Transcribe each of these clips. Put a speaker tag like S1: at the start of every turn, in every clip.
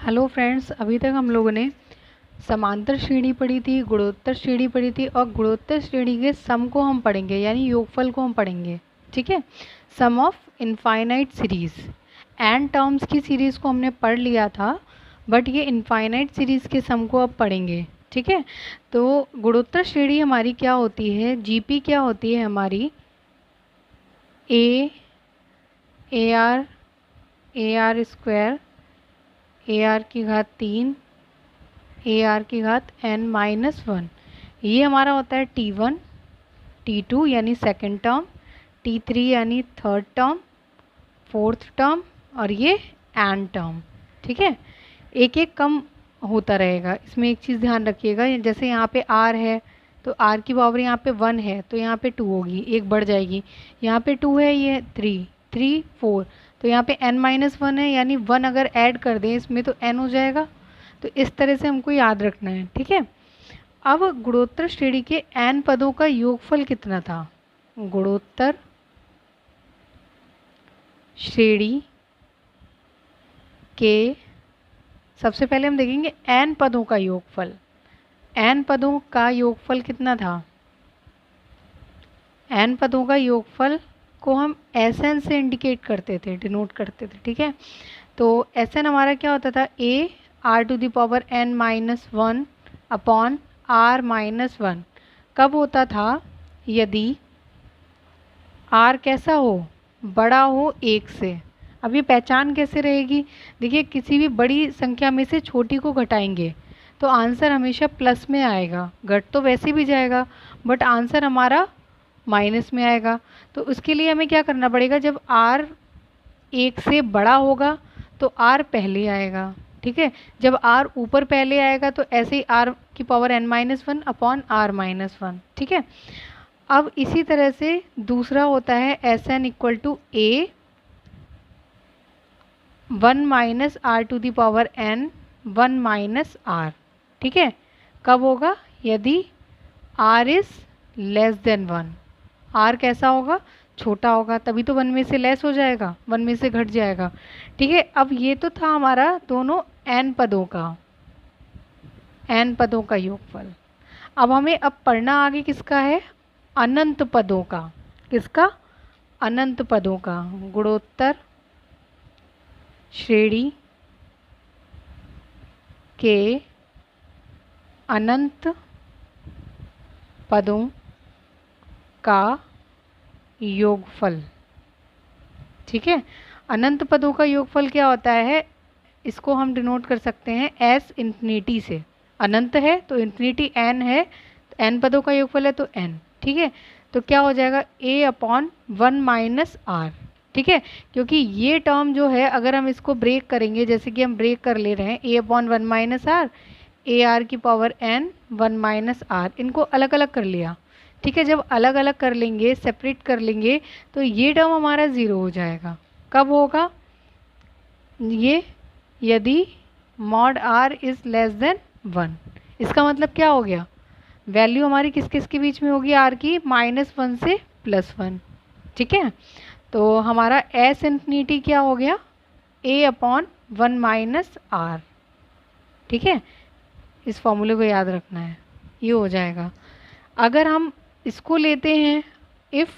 S1: Hello friends, अभी तक हम लोगों ने समांतर श्रेणी पढ़ी थी, गुणोत्तर श्रेणी पढ़ी थी और गुणोत्तर श्रेणी के सम को हम पढ़ेंगे, यानी योगफल को हम पढ़ेंगे। ठीक है, sum of infinite series N terms की सीरीज़ को हमने पढ़ लिया था, बट ये इनफाइनाइट सीरीज़ के सम को अब पढ़ेंगे। ठीक है, तो गुणोत्तर श्रेणी हमारी क्या होती है, जीपी क्या होती है हमारी, A R square, A R की घात 3, ए आर की घात n-1। ये हमारा होता है T1, T2 यानी सेकेंड टर्म, T3 यानी थर्ड टर्म, फोर्थ टर्म और ये n टर्म। ठीक है, एक एक कम होता रहेगा। इसमें एक चीज़ ध्यान रखिएगा, जैसे यहाँ पे r है तो r की पावर यहाँ पे 1 है तो यहाँ पे 2 होगी, एक बढ़ जाएगी। यहाँ पे 2 है, ये 3 4, तो यहाँ पे n-1 है, यानी 1 अगर ऐड कर दें इसमें तो n हो जाएगा। तो इस तरह से हमको याद रखना है। ठीक है, अब गुणोत्तर श्रेणी के n पदों का योगफल कितना था। गुणोत्तर श्रेणी के सबसे पहले हम देखेंगे n पदों का योगफल। n पदों का योगफल कितना था। n पदों का योगफल को हम Sn से इंडिकेट करते थे, डिनोट करते थे। ठीक है, तो Sn हमारा क्या होता था, a r⁻n-1 अपॉन r-1। कब होता था, यदि r कैसा हो, बड़ा हो 1 से। अब ये पहचान कैसे रहेगी, देखिए किसी भी बड़ी संख्या में से छोटी को घटाएंगे तो आंसर हमेशा प्लस में आएगा, घट तो वैसे भी जाएगा बट आंसर हमारा माइनस में आएगा। तो उसके लिए हमें क्या करना पड़ेगा, जब r 1 से बड़ा होगा तो r पहले आएगा। ठीक है, जब r ऊपर पहले आएगा तो ऐसे ही r की पावर n-1 अपॉन r-1। ठीक है, अब इसी तरह से दूसरा होता है Sn equal to a 1 minus r to the power n 1 minus r। ठीक है, कब होगा, यदि r is less than 1। r कैसा होगा, छोटा होगा, तभी तो 1 में से लेस हो जाएगा, 1 में से घट जाएगा। ठीक है, अब ये तो था हमारा दोनों n पदों का योगफल। अब हमें अब पढ़ना आगे किसका है, अनंत पदों का। किसका, अनंत पदों का। गुणोत्तर श्रेणी के अनंत पदों का योगफल। ठीक है, अनंत पदों का योगफल क्या होता है, इसको हम डिनोट कर सकते हैं एस इन्फिनिटी से। अनंत है तो इन्फिनिटी n है, n पदों का योगफल है तो n। ठीक है, तो क्या हो जाएगा, a अपॉन 1 माइनस r। ठीक है, क्योंकि ये टर्म जो है अगर हम इसको ब्रेक करेंगे, जैसे कि हम ब्रेक कर ले रहे हैं, a upon 1 minus r, A R की पावर n 1 माइनस r, इनको अलग अलग कर लिया। ठीक है, जब अलग अलग कर लेंगे, सेपरेट कर लेंगे तो ये टर्म हमारा ज़ीरो हो जाएगा। कब होगा ये, यदि mod r is less than 1। इसका मतलब क्या हो गया, वैल्यू हमारी किस किस के बीच में होगी, r की -1 से +1। ठीक है, तो हमारा s इन्फिनिटी क्या हो गया, a अपॉन 1 माइनस r। ठीक है, इस फॉर्मूले को याद रखना है, ये हो जाएगा। अगर हम इसको लेते हैं, if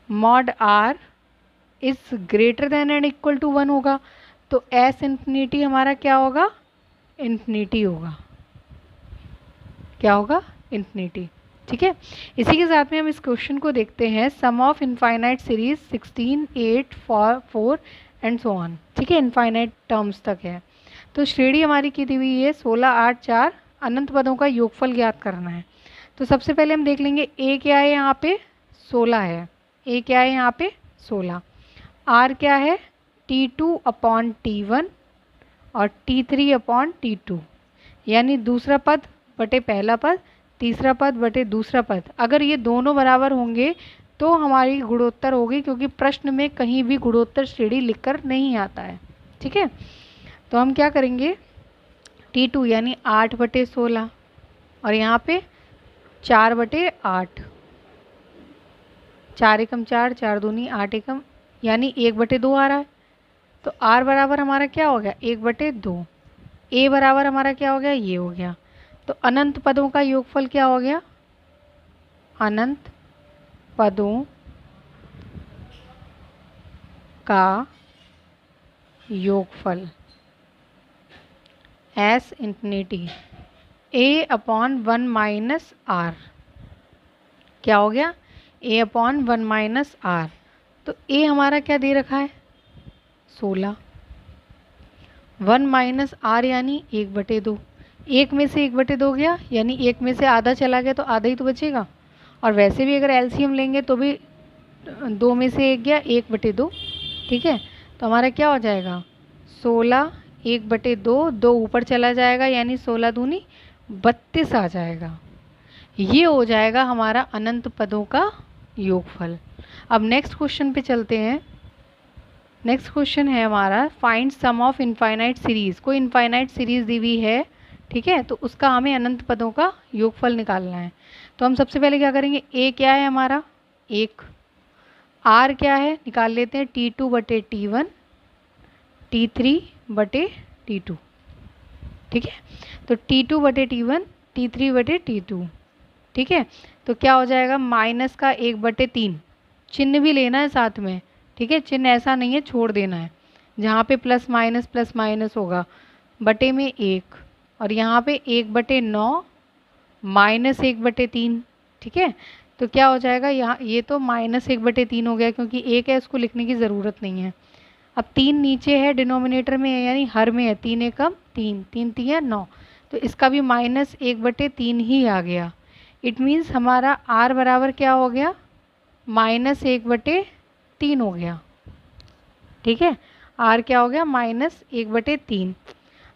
S1: mod r is greater than and equal to 1 होगा तो s इन्फिनिटी हमारा क्या होगा, इन्फिनिटी होगा। क्या होगा, इन्फिनिटी। ठीक है, इसी के साथ में हम इस क्वेश्चन को देखते हैं, sum of infinite series 16 8 4 and so on. ठीक है, इनफाइनाइट टर्म्स तक है। तो श्रेणी हमारी की दी हुई है 16 8 4, अनंत पदों का योगफल ज्ञात करना है। तो सबसे पहले हम देख लेंगे a क्या है, यहाँ पे 16 है, a क्या है यहाँ पे 16, r क्या है T2 अपॉन T1 और T3 अपॉन T2, यानी दूसरा पद बटे पहला पद, तीसरा पद बटे दूसरा पद। अगर ये दोनों बराबर होंगे तो हमारी गुणोत्तर होगी, क्योंकि प्रश्न में कहीं भी गुणोत्तर श्रेणी लिखकर नहीं आता है। ठीक है, तो हम क्या करेंगे, T2 यानी 8 बटे 16 और यहाँ पे 4 बटे 8, 4 एकम 4, 4 दूनी 8 एकम, यानी 1 बटे 2 आ रहा है। तो r बराबर हमारा क्या हो गया 1/2, a बराबर हमारा क्या हो गया ये हो गया। तो अनंत पदों का योगफल क्या हो गया, अनंत पदों का योगफल एस इंफिनिटी a/1 - r क्या हो गया a/1 - r। तो a हमारा क्या दे रखा है 16, 1 - r यानी 1/2, 1 में से 1/2 गया यानी 1 में से आधा चला गया तो आधा ही तो बचेगा। और वैसे भी अगर एलसीएम लेंगे तो भी 2 में से 1 गया 1/2, ठीक है। तो हमारा क्या हो जाएगा 16, 1/2, 2 ऊपर चला जाएगा यानी 16 दूनी 32 आ जाएगा। ये हो जाएगा हमारा अनंत पदों का योगफल। अब नेक्स्ट क्वेश्चन पे चलते हैं। नेक्स्ट क्वेश्चन है हमारा find sum of infinite series. कोई इनफाइनाइट सीरीज दी हुई है, ठीक है, तो उसका हमें अनंत पदों का योगफल निकालना है। तो हम सबसे पहले क्या करेंगे, a क्या है हमारा 1, r क्या है निकाल लेते हैं T2/T1, T3/T2, ठीक है। तो T2/T1, T3/T2, ठीक है। तो क्या हो जाएगा माइनस का 1/3, चिन्ह भी लेना है साथ में, ठीक है, चिन्ह ऐसा नहीं है छोड़ देना है। जहाँ पे प्लस माइनस होगा बटे में 1 और यहाँ पे 1/9 माइनस 1/3, ठीक है। तो क्या हो जाएगा यहाँ ये तो माइनस 1/3 हो गया क्योंकि 1 है उसको लिखने की ज़रूरत नहीं है। अब 3 नीचे है डिनोमिनेटर में है यानी हर में है, 3 एकम 3, 3 3 9, तो इसका भी माइनस 1/3 ही आ गया। इट मीन्स हमारा r बराबर क्या हो गया माइनस 1/3 हो गया, ठीक है। r क्या हो गया माइनस 1/3।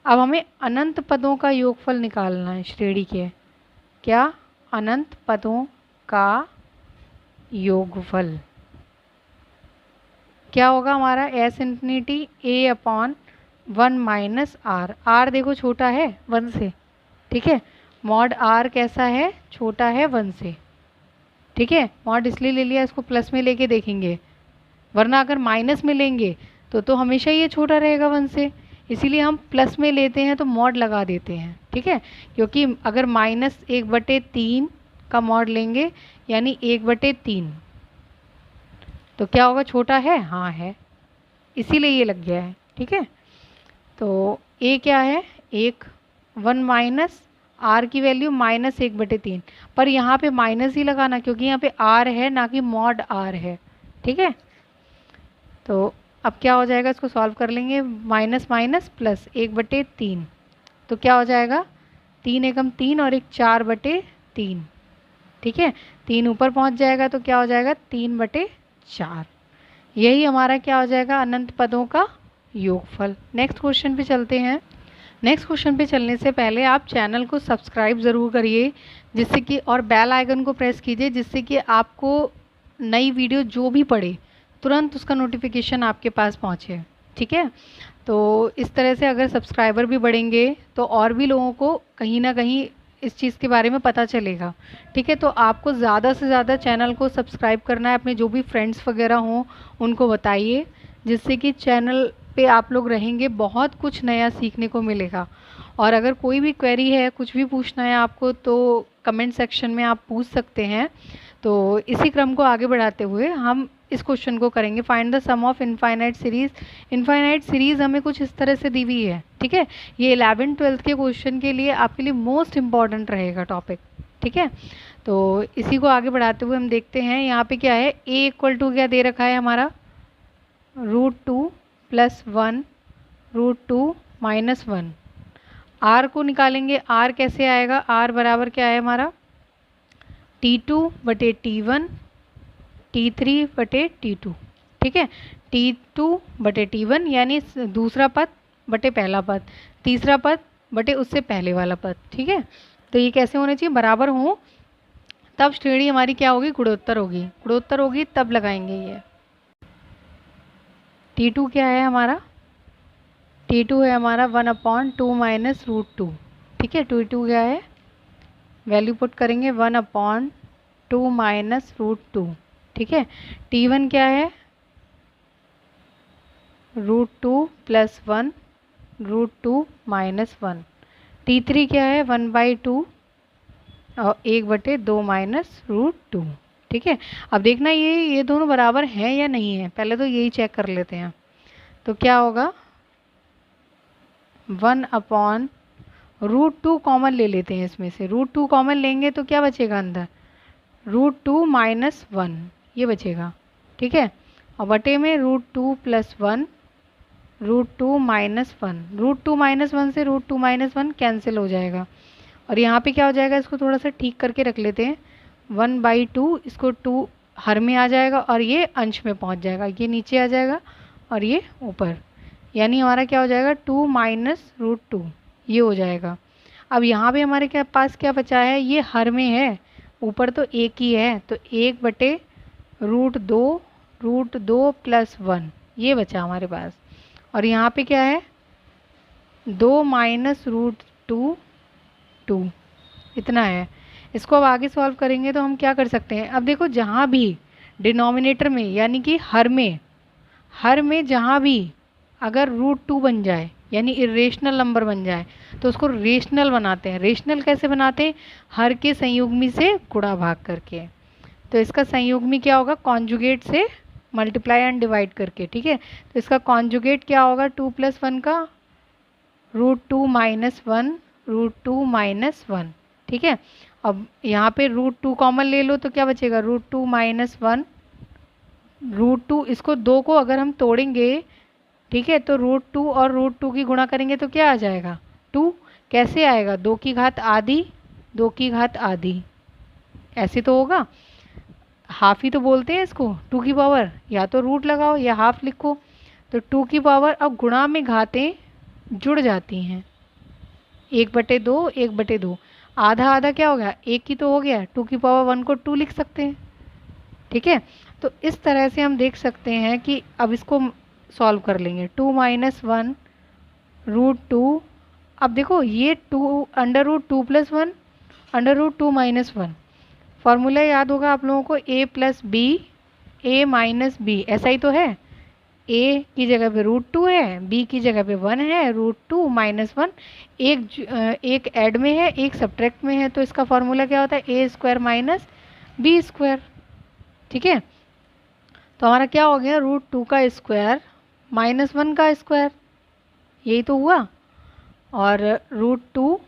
S1: अब हमें अनंत पदों का योगफल निकालना है श्रेणी के, क्या अनंत पदों का योगफल क्या होगा हमारा S infinity a/1 - r। r देखो छोटा है 1 से, ठीक है, मॉड r कैसा है छोटा है 1 से, ठीक है। मॉड इसलिए ले लिया इसको प्लस में लेके देखेंगे, वरना अगर माइनस में लेंगे तो हमेशा ये छोटा रहेगा 1 से, इसीलिए हम प्लस में लेते हैं तो मॉड लगा देते हैं, ठीक है। क्योंकि अगर माइनस 1/3 का मॉड लेंगे यानी 1/3, तो क्या होगा छोटा है, हाँ है, इसीलिए ये लग गया है, ठीक है। तो a क्या है 1 माइनस r की वैल्यू माइनस 1/3, पर यहाँ पे माइनस ही लगाना क्योंकि यहाँ पे r है ना कि मॉड r है, ठीक है। तो अब क्या हो जाएगा इसको सॉल्व कर लेंगे, माइनस माइनस प्लस 1/3, तो क्या हो जाएगा 3 एकम 3 और 1 4/3, ठीक है। 3 ऊपर पहुँच जाएगा तो क्या हो जाएगा 3/4। यही हमारा क्या हो जाएगा अनंत पदों का योगफल। नेक्स्ट क्वेश्चन पे चलते हैं। नेक्स्ट क्वेश्चन पे चलने से पहले आप चैनल को सब्सक्राइब ज़रूर करिए, जिससे कि और बेल आइकन को प्रेस कीजिए, जिससे कि आपको नई वीडियो जो भी पड़े तुरंत उसका नोटिफिकेशन आपके पास पहुंचे, ठीक है। तो इस तरह से अगर सब्सक्राइबर भी बढ़ेंगे तो और भी लोगों को कहीं ना कहीं इस चीज़ के बारे में पता चलेगा, ठीक है। तो आपको ज़्यादा से ज़्यादा चैनल को सब्सक्राइब करना है, अपने जो भी फ्रेंड्स वगैरह हों उनको बताइए, जिससे कि चैनल पे आप लोग रहेंगे, बहुत कुछ नया सीखने को मिलेगा। और अगर कोई भी क्वेरी है, कुछ भी पूछना है आपको, तो कमेंट सेक्शन में आप पूछ सकते हैं। तो इसी क्रम को आगे बढ़ाते हुए हम इस क्वेश्चन को करेंगे, find the sum of infinite series. Infinite series हमें कुछ इस तरह से दी हुई है, ठीक है। ये 11th-12th के क्वेश्चन के लिए आपके लिए मोस्ट इम्पॉर्टेंट रहेगा टॉपिक, ठीक है। तो इसी को आगे बढ़ाते हुए हम देखते हैं यहाँ पे क्या है, a इक्वल टू क्या दे रखा है हमारा √2 + 1 √2 - 1। r को निकालेंगे, r कैसे आएगा, r बराबर क्या है हमारा T2/T1 T3/T2, ठीक है। T2/T1 यानी दूसरा पद बटे पहला पद, तीसरा पद बटे उससे पहले वाला पद, ठीक है। तो ये कैसे होने चाहिए, बराबर हो, तब श्रेणी हमारी क्या होगी गुणोत्तर होगी, गुणोत्तर होगी तब लगाएंगे ये। T2 क्या है हमारा, T2 है हमारा 1/2 - √2, ठीक है। T2 क्या है, वैल्यू पुट करेंगे 1/2 - √2, ठीक है। T1 क्या है √2 + 1 √2 - 1। T3 क्या है 1/2 और 1/2 माइनस √2। ठीक है, अब देखना ये दोनों बराबर हैं या नहीं है, पहले तो यही चेक कर लेते हैं। तो क्या होगा 1/√2 कॉमन ले लेते हैं, इसमें से √2 कॉमन लेंगे तो क्या बचेगा अंदर √2 - 1 ये बचेगा। ठीक है, और बटे में √2 + 1 √2 - 1 √2 - 1 से √2 - 1 कैंसिल हो जाएगा। और यहाँ पे क्या हो जाएगा, इसको थोड़ा सा ठीक करके रख लेते हैं। 1/2 इसको 2 हर में आ जाएगा और ये अंश में पहुँच जाएगा, ये नीचे आ जाएगा और ये ऊपर, यानी हमारा क्या हो जाएगा 2 - √2 ये हो जाएगा। अब यहाँ पे हमारे क्या पास क्या बचा है, ये हर में है, ऊपर तो एक ही है, तो 1/√2 √2 + 1 ये बचा हमारे पास। और यहाँ पे क्या है 2 - √2 2 इतना है। इसको अब आगे सॉल्व करेंगे तो हम क्या कर सकते हैं, अब देखो जहाँ भी डिनोमिनेटर में यानी कि हर में जहाँ भी अगर √2 बन जाए यानी इरेशनल नंबर बन जाए तो उसको रेशनल बनाते हैं। रेशनल कैसे बनाते हैं, हर के संयुग्मी से गुणा भाग करके। तो इसका संयुग्मी क्या होगा, कॉन्जुगेट से मल्टीप्लाई एंड डिवाइड करके। ठीक है, तो इसका कॉन्जुगेट क्या होगा 2 + 1 का √2 - 1 √2 - 1। ठीक है, अब यहाँ पे √2 कॉमन ले लो तो क्या बचेगा √2 - 1 √2, इसको 2 को अगर हम तोड़ेंगे ठीक है तो √2 और √2 की गुणा करेंगे तो क्या आ जाएगा 2। कैसे आएगा 2 की घात आधी 2 की घात आधी, ऐसे तो होगा, हाफ ही तो बोलते हैं इसको 2 की पावर, या तो रूट लगाओ या हाफ लिखो। तो 2 की पावर, अब गुणा में घातें जुड़ जाती हैं, 1/2 1/2, आधा आधा क्या हो गया एक ही तो हो गया, 2 की पावर 1 को 2 लिख सकते हैं। ठीक है, तो इस तरह से हम देख सकते हैं कि अब इसको सॉल्व कर लेंगे 2 - 1 √2। अब देखो ये 2 √2 + 1 √2 - 1 फॉर्मूला याद होगा आप लोगों को, a + b a - b ऐसा ही तो है, a की जगह पे √2 है, b की जगह पे 1 है, √2 - 1 एक ऐड में है एक सब्ट्रैक्ट में है, तो इसका फॉर्मूला क्या होता है a² - b²। ठीक है, तो हमारा क्या हो गया √2 का स्क्वायर -1 का स्क्वायर, यही तो हुआ, और √2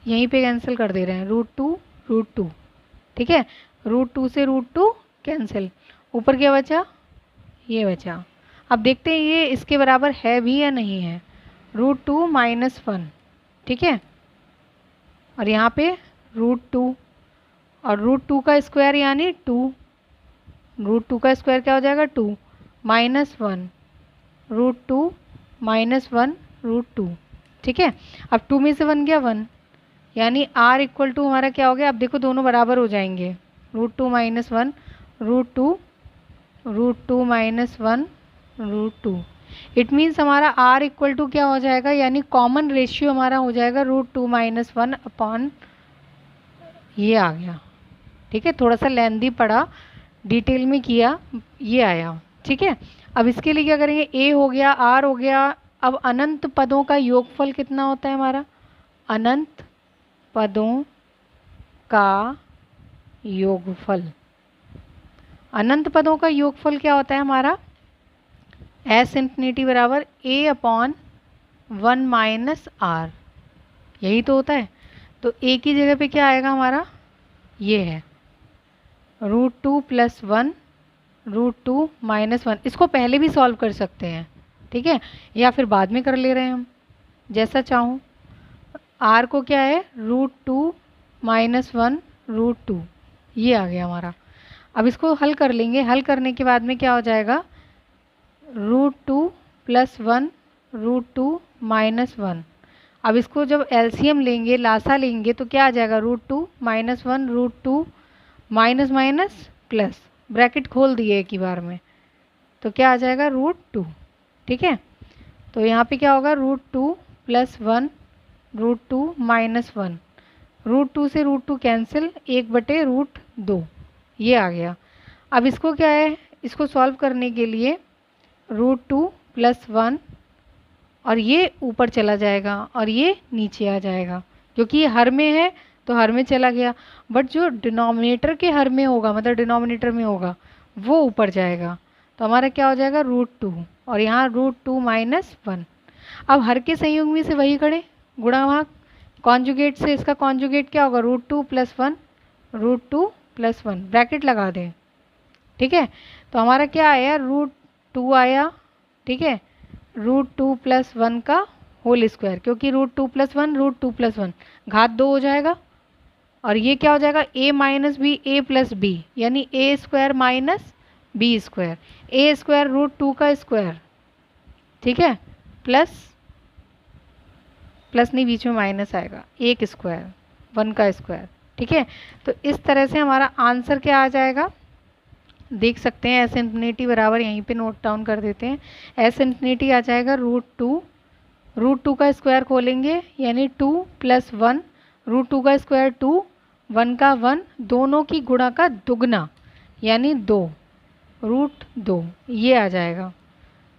S1: यहीं पे कैंसिल कर दे रहे हैं √2 ठीक है, √2 से √2 कैंसिल, ऊपर क्या बचा ये बचा। अब देखते हैं ये इसके बराबर है भी या नहीं है, √2 - 1। ठीक है, और यहाँ पे √2 और √2 का स्क्वायर यानी 2, √2 का स्क्वायर क्या हो जाएगा 2 -1 √2 - 1 √2। ठीक है, अब 2 में से 1 गया 1, यानी r = हमारा क्या हो गया, अब देखो दोनों बराबर हो जाएंगे, √2 - 1 √2 √2 - 1 √2। इट मीन्स हमारा r = क्या हो जाएगा, यानी कॉमन रेशियो हमारा हो जाएगा √2 - 1 अपॉन ये आ गया। ठीक है, थोड़ा सा लेंदी पड़ा, डिटेल में किया, ये आया। ठीक है, अब इसके लिए क्या करेंगे, a हो गया r हो गया। अब अनंत पदों का योगफल कितना होता है हमारा, अनंत पदों का योगफल, अनंत पदों का योगफल क्या होता है हमारा s ∞ बराबर a/1 - r, यही तो होता है। तो a की जगह पे क्या आएगा हमारा, ये है √2 + 1 √2 - 1। इसको पहले भी सॉल्व कर सकते हैं, ठीक है, या फिर बाद में कर ले रहे हैं हम, जैसा चाहूँ। r को क्या है √2 - 1 √2 ये आ गया हमारा। अब इसको हल कर लेंगे, हल करने के बाद में क्या हो जाएगा √2 + 1 √2 - 1। अब इसको जब एलसीएम लेंगे लासा लेंगे तो क्या आ जाएगा √2 - 1 √2 माइनस माइनस प्लस, ब्रैकेट खोल दिए एक ही बार में, तो क्या आ जाएगा √2। ठीक है, तो यहाँ पे क्या होगा √2 + 1 √2 - 1, √2 से √2 कैंसिल, 1/√2 ये आ गया। अब इसको क्या है, इसको सॉल्व करने के लिए √2 प्लस 1 और ये ऊपर चला जाएगा और ये नीचे आ जाएगा, क्योंकि ये हर में है तो हर में चला गया, बट जो डिनोमिनेटर के हर में होगा, मतलब डिनोमिनेटर में होगा, वो ऊपर जाएगा। तो हमारा क्या हो जाएगा √2 और यहाँ √2 माइनस 1। अब हर के संयुग में से वही करें, गुणा भाग, कॉन्जुगेट से इसका कॉन्जुगेट क्या होगा √2 प्लस 1, √2 प्लस 1 ब्रैकेट लगा दें, ठीक है। तो हमारा क्या आया √2 आया, ठीक है, √2 प्लस 1 का होल स्क्वायर, क्योंकि √2 प्लस 1 √2 प्लस 1 घात 2 हो जाएगा और ये क्या हो जाएगा a minus b a plus b, यानी a square minus b square, a square √2 का स्क्वायर, ठीक है, प्लस नहीं बीच में माइनस आएगा, 1 स्क्वायर 1 का स्क्वायर, ठीक है। तो इस तरह से हमारा आंसर क्या आ जाएगा, देख सकते हैं एस इन्फिनिटी बराबर, यहीं पे नोट डाउन कर देते हैं, एस इन्फिनिटी आ जाएगा √2 का स्क्वायर खोलेंगे यानी 2 प्लस 1, √2 का स्क्वायर 2, 1 का 1, दोनों की गुणा का दुगना यानी 2, √2 ये आ जाएगा।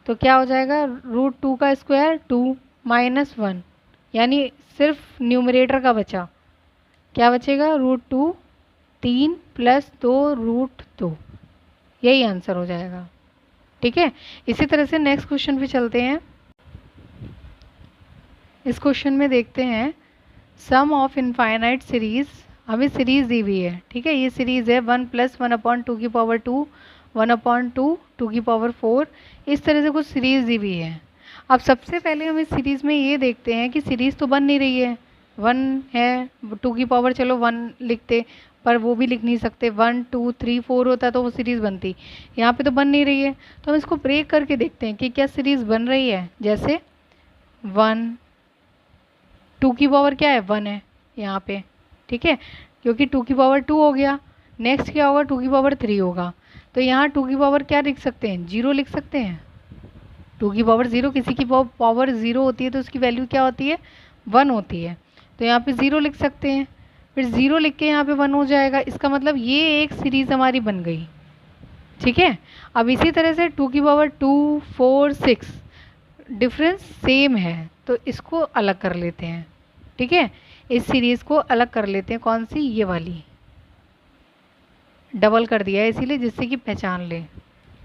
S1: तो क्या हो जाएगा √2 का स्क्वायर 2 माइनस 1, यानी सिर्फ न्यूमरेटर का बचा, क्या बचेगा √2 3 प्लस 2 √2, यही आंसर हो जाएगा, ठीक है। इसी तरह से नेक्स्ट क्वेश्चन पे चलते हैं। इस क्वेश्चन में देखते हैं सम ऑफ इनफाइनाइट सीरीज, हमें सीरीज दी हुई है, ठीक है, ये सीरीज है 1 प्लस 1/2 की पावर 2, 1/2 2 की पावर 4, इस तरह से कुछ सीरीज दी हुई है। अब सबसे पहले हम इस सीरीज में ये देखते हैं कि सीरीज तो बन नहीं रही है, 1 है 2 की पावर, चलो 1 लिखते, पर वो भी लिख नहीं सकते, 1 2 3 4 होता तो वो सीरीज़ बनती, यहाँ पे तो बन नहीं रही है। तो हम इसको ब्रेक करके देखते हैं कि क्या सीरीज़ बन रही है। जैसे 1 2 की पावर क्या है 1 है यहाँ पे, ठीक है, क्योंकि 2 की पावर 2 हो गया, नेक्स्ट क्या होगा 2 की पावर 3 होगा, तो यहाँ 2 की पावर क्या लिख सकते हैं 0 लिख सकते हैं, 2 की पावर 0, किसी की पावर 0 होती है तो उसकी वैल्यू क्या होती है 1 होती है, तो यहाँ पे 0 लिख सकते हैं, फिर 0 लिख के यहाँ पे 1 हो जाएगा, इसका मतलब ये एक सीरीज़ हमारी बन गई, ठीक है। अब इसी तरह से 2 की पावर 2 4 6 डिफरेंस सेम है, तो इसको अलग कर लेते हैं, ठीक है, इस सीरीज़ को अलग कर लेते हैं, कौन सी, ये वाली, डबल कर दिया है इसीलिए जिससे कि पहचान ले,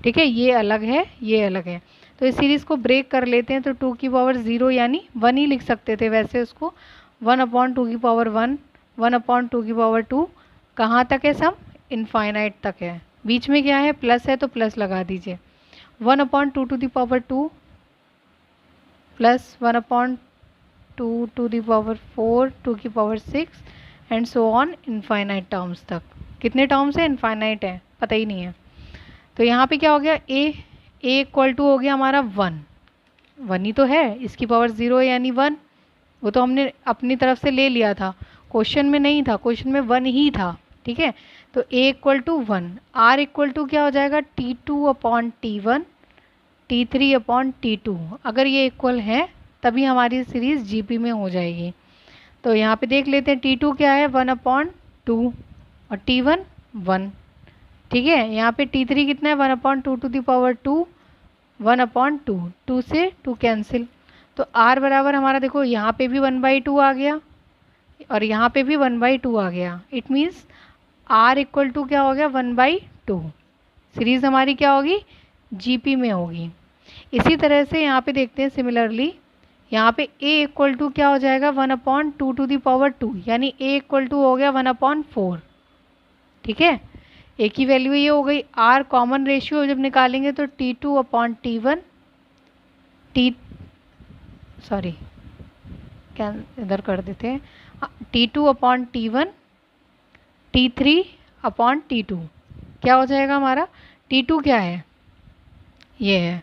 S1: ठीक है, ये अलग है ये अलग है। तो इस सीरीज़ को ब्रेक कर लेते हैं, तो 2 की पावर 0 यानी 1 ही लिख सकते थे वैसे उसको, 1/2 की पावर 1, 1/2 की पावर 2, कहाँ तक है सम, इनफाइनाइट तक है, बीच में क्या है प्लस है तो प्लस लगा दीजिए, 1/2 to the power 2 plus 1/2 to the power 4 2 की पावर 6 and so on infinite terms तक। कितने टर्म्स है इनफाइनाइट है पता ही नहीं है। तो यहाँ पे क्या हो गया ए इक्वल टू हो गया हमारा 1 ही तो है, इसकी पावर 0 यानी 1, वो तो हमने अपनी तरफ से ले लिया था, क्वेश्चन में नहीं था, क्वेश्चन में 1 ही था, ठीक है। तो a equal to 1, r equal to क्या हो जाएगा T2/T1 T3/T2, अगर ये इक्वल है तभी हमारी सीरीज़ जीपी में हो जाएगी। तो यहाँ पे देख लेते हैं T2 क्या है 1/2 और T1 1, ठीक है। यहाँ पे T3 कितना है 1/2 टू दी पावर 2 1/2, 2 से 2 कैंसिल, तो r बराबर हमारा देखो यहाँ पे भी 1/2 आ गया और यहाँ पे भी 1/2 आ गया, it means r equal to क्या हो गया 1/2, सीरीज़ हमारी क्या होगी जीपी में होगी। इसी तरह से यहाँ पे देखते हैं सिमिलरली, यहाँ पे a इक्वल टू क्या हो जाएगा 1/2 टू दी पावर 2, यानी a इक्वल टू हो गया 1/4, ठीक है, a की वैल्यू ये हो गई। r कॉमन रेशियो जब निकालेंगे तो T2/T1 क्या इधर कर देते हैं T2/T1 T3/T2, क्या हो जाएगा हमारा T2 क्या है ये है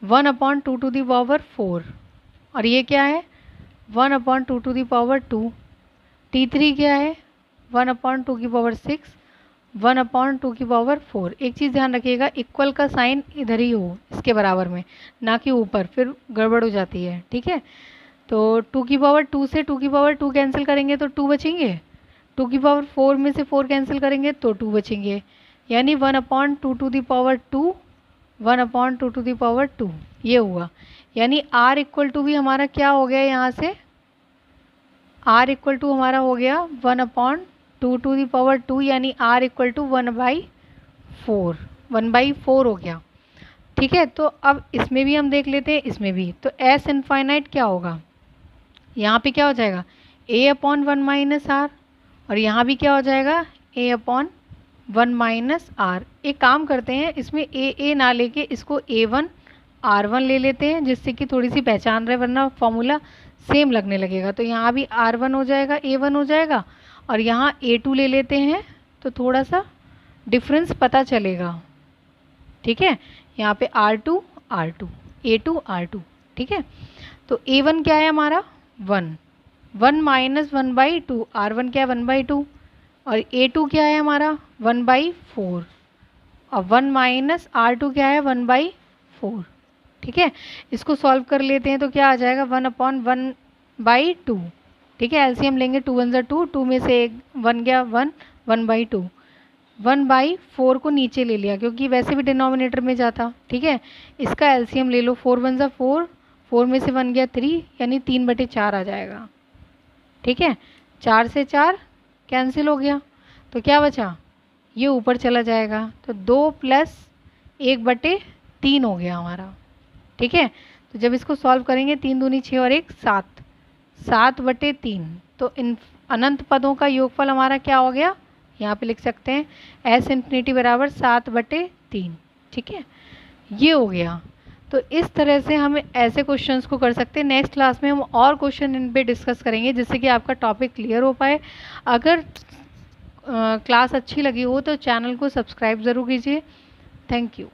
S1: 1/2 टू दी पावर 4 और ये क्या है 1/2 टू दी पावर 2, T3 क्या है 1/2 की पावर 6 1/2 की पावर 4। एक चीज़ ध्यान रखिएगा इक्वल का साइन इधर ही हो इसके बराबर में, ना कि ऊपर, फिर गड़बड़ हो जाती है, ठीक है। तो 2 की पावर 2 से 2 की पावर 2 कैंसिल करेंगे तो 2 बचेंगे, 2 की पावर 4 में से 4 कैंसिल करेंगे तो 2 बचेंगे, यानी 1/2 टू दी पावर 2 1/2 ये हुआ। यानी r इक्वल टू भी हमारा क्या हो गया यहाँ से, r इक्वल टू हमारा हो गया 1/2 यानी r इक्वल टू 1/4 हो गया। ठीक है, तो अब इसमें भी हम देख लेते हैं, इसमें भी तो s इनफाइनाइट क्या होगा, यहाँ पे क्या हो जाएगा a/1 माइनस आर, और यहाँ भी क्या हो जाएगा a/1 माइनस आर। एक काम करते हैं, इसमें a ना लेके इसको a1 r1 ले लेते हैं, जिससे कि थोड़ी सी पहचान रहे, वरना फॉर्मूला सेम लगने लगेगा। तो यहाँ भी r1 हो जाएगा, a1 हो जाएगा, और यहाँ a2 ले लेते हैं तो थोड़ा सा डिफरेंस पता चलेगा। ठीक है, यहाँ पे r2 r2 a2 r2। ठीक है, तो a1 क्या है हमारा 1 माइनस 1/2, r1 क्या है 1/2, और a2 क्या है हमारा 1/4, और 1 माइनस r2 क्या है 1/4। ठीक है, इसको सॉल्व कर लेते हैं तो क्या आ जाएगा 1/1/2। ठीक है, एलसीएम लेंगे 2 1 2, 2 में से 1 गया 1/2, 1/4 को नीचे ले लिया क्योंकि वैसे भी डिनोमिनेटर में जाता। ठीक है, इसका एलसीएम ले लो, 4 1 4, 4 में से 1 गया 3, यानी 3/4 आ जाएगा। ठीक है, 4 से 4 कैंसिल हो गया, तो क्या बचा, ये ऊपर चला जाएगा, तो 2 + 1/3 हो गया हमारा। ठीक है, तो जब इसको सॉल्व करेंगे 3 दूनी 6 और 1 7, 7/3। तो इन अनंत पदों का योगफल हमारा क्या हो गया, यहाँ पे लिख सकते हैं s इन्फिनिटी बराबर 7/3। ठीक है, ये हो गया। तो इस तरह से हम ऐसे क्वेश्चंस को कर सकते हैं। नेक्स्ट क्लास में हम और क्वेश्चन इन पे डिस्कस करेंगे जिससे कि आपका टॉपिक क्लियर हो पाए। अगर क्लास अच्छी लगी हो तो चैनल को सब्सक्राइब ज़रूर कीजिए। Thank you.